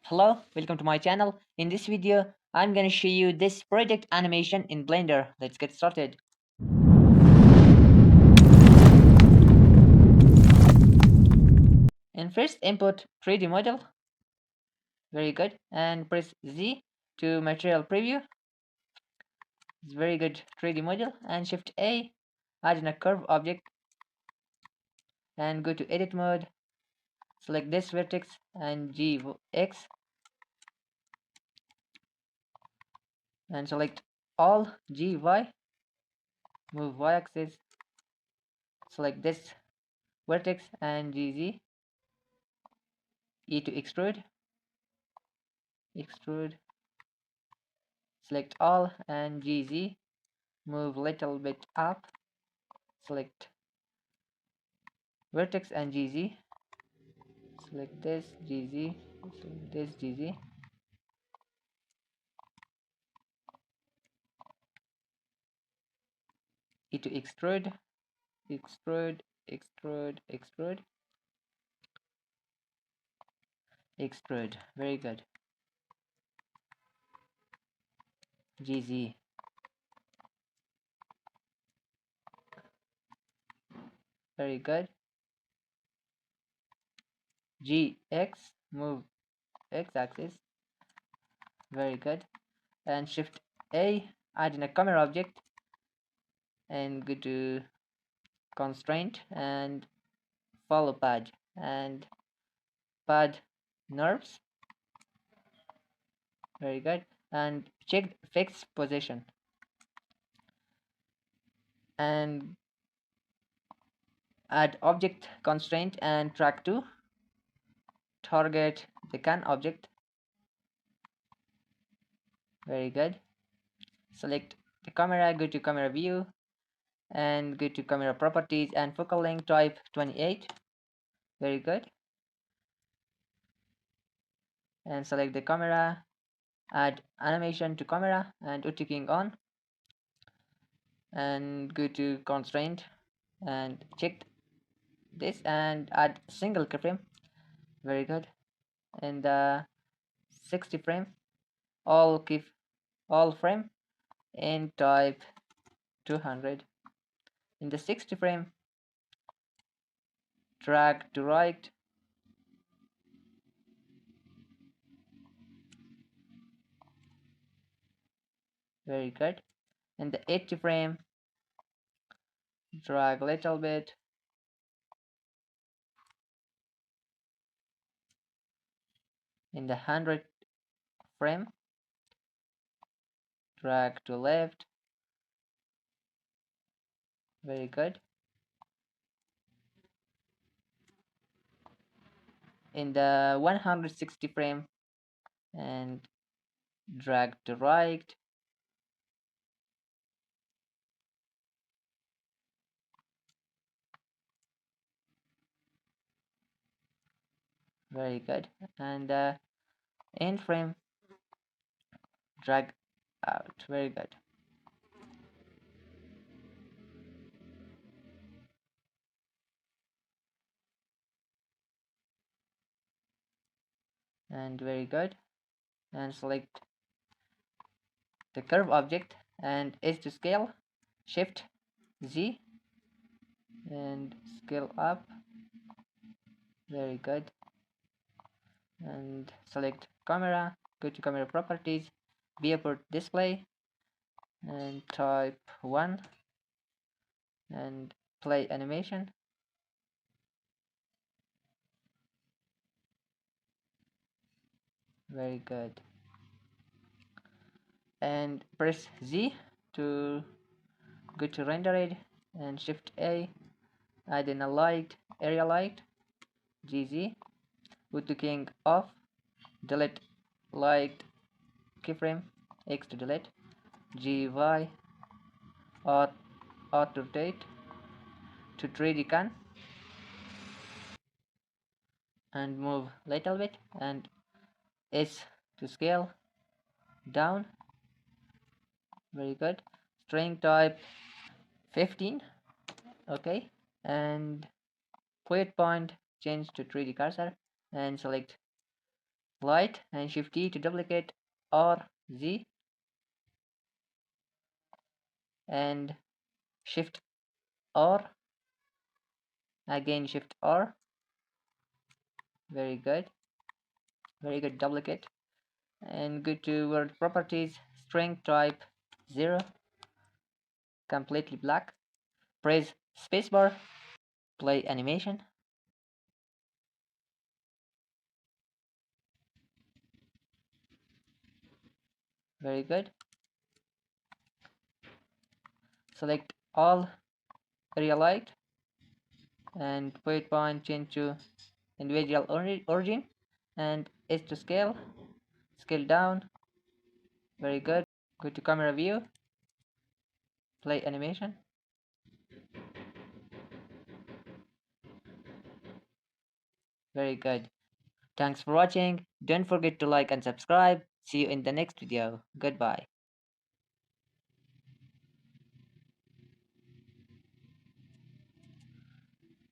Hello, welcome to my channel. In this video, I'm gonna show you this project animation in Blender. Let's get started. And first input 3D model. Very good. And press Z to material preview. It's very good 3D model. And Shift A, add in a curve object. And go to edit mode. Select this vertex and GX. And select all GY. Move Y axis. Select this vertex and GZ. E to extrude. Extrude. Select all and GZ. Move little bit up. Select vertex and GZ. Select this GZ. Select this GZ. E to extrude. Extrude. Extrude. Extrude. Extrude. Very good. GZ. Very good. GX. Move X axis. Very good. And Shift A. Add in a camera object. And go to constraint and follow pad. And pad nerves. Very good. And check fixed position. And add object constraint and track to target the can object. Very good. Select the camera, go to camera view and go to camera properties and focal length type 28. Very good. And select the camera, add animation to camera and auto keying on, and go to constraint and check this and add single keyframe. Very good. In the 60 frame, all frame in type 200. In the 60 frame, drag to right. Very good. In the 80 frame, drag a little bit. In the 100 frame, drag to left. Very good. In the 160 frame, and drag to right. Very good. And end frame, drag out. Very good. And very good. And select the curve object and edge to scale. Shift Z and scale up. Very good. And select camera, go to camera properties, viewport display, and type 1 and play animation. Very good. And press Z to go to render it, and Shift A, add in a light, area light, GZ, put the king off, delete light keyframe, X to delete, GY, auto rotate to 3D can, and move little bit, and S to scale down. Very good. String type 15. Okay. And point change to 3D cursor and select light, and Shift T to duplicate R, Z, and Shift R, again Shift R. Very good, very good. Duplicate and go to word properties, string type 0, completely black. Press spacebar, play animation. Very good. Select all area light and point point change to individual origin and S to scale, scale down. Very good. Go to camera view, play animation. Very good. Thanks for watching. Don't forget to like and subscribe. See you in the next video. Goodbye.